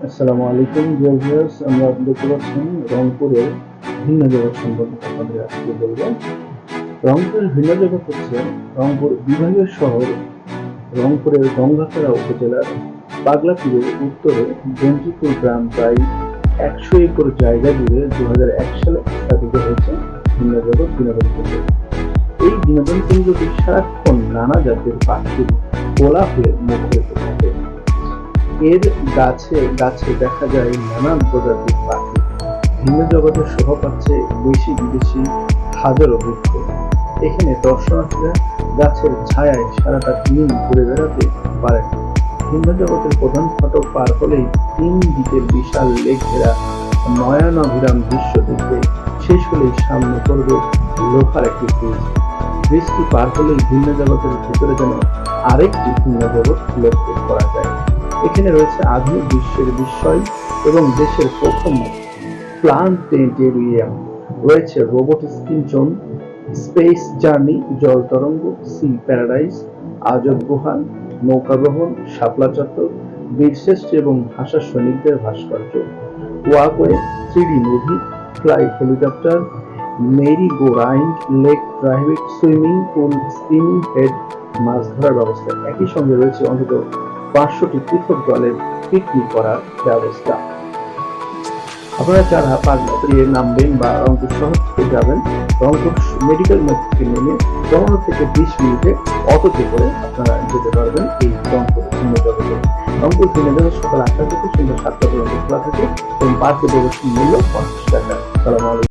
আসসালামু আলাইকুম dear viewers, আমরা দেখতে পাচ্ছেন রংপুরের ভিন্ন জগৎ সম্পর্কে আপনাদের আজকে বলবো। রংপুরের ভিন্ন জগৎ হচ্ছে রংপুর বিভাগীয় শহর। রংপুরের গঙ্গাখেড়া উপজেলার পাগলা তীরের উত্তরে গঞ্জিপুর গ্রাম প্রায় 100 একর জায়গা জুড়ে 2001 সালে স্থাপিত হয়েছে ভিন্ন জগৎ বিনোদন কেন্দ্র। এই বিনোদন কেন্দ্রটি সারাক্ষণ নানা জাতের পাখির কোলাহলে মুখরিত থাকে। এর গাছে গাছে দেখা যায় নানান প্রজাতির পাখি। ভিন্ন জগতের শোভা পাচ্ছে দেশি বিদেশি হাজারো বৃক্ষ। এখানে দর্শনার্থীরা গাছের ছায়ায় সারাটা দিন ঘুরে বেড়াতে পারেন। ভিন্ন জগতের প্রধান ফটক পার হলেই 3 দিকের বিশাল লেক ঘেরা নয়নাভিরাম দৃশ্য দেখবে। শেষ হলেই সামনে পড়বে লোহার একটি ব্রিজ। ব্রিজটি পার হলেই ভিন্ন জগতের ভিতরে যেন আরেকটি ভিন্ন জগৎ লক্ষ্য করা যায়। এখানে রয়েছে আধুনিক বিশ্বের বিস্ময় এবং দেশের প্রথম প্ল্যানেটেরিয়াম, রয়েছে robot skin zone, space journey, জল তরঙ্গ, সি প্যারাডাইস, আজব গুহা, নৌকাবহন, শাপলা চত্বর, বীরশ্রেষ্ঠ এবং ভাষা সৈনিকদের ভাস্কর্য, walkway, 3D movie, fly helicopter, merry go round, lake driving, swimming pool, spinning head, মাছ ধরার ব্যবস্থা। একই সঙ্গে রয়েছে অন্তত 500টি পৃথক দলের পিকনিক করার ব্যবস্থা। আপনারা যারা পাগলা তীরে নামবেন বা রংপুর শহর থেকে যাবেন, রংপুর মেডিকেল মোড় থেকে নেমে 15 থেকে 20 মিনিটে অটোতে করে আপনারা যেতে পারবেন এই রংপুর ভিন্ন জগতে। রংপুর ভিন্ন জগৎ সকাল 8টা থেকে সন্ধ্যা 7টা পর্যন্ত খোলা থাকে এবং পার্কে প্রবেশের মূল্য 50 টাকা। আসসালামু আলাইকুম।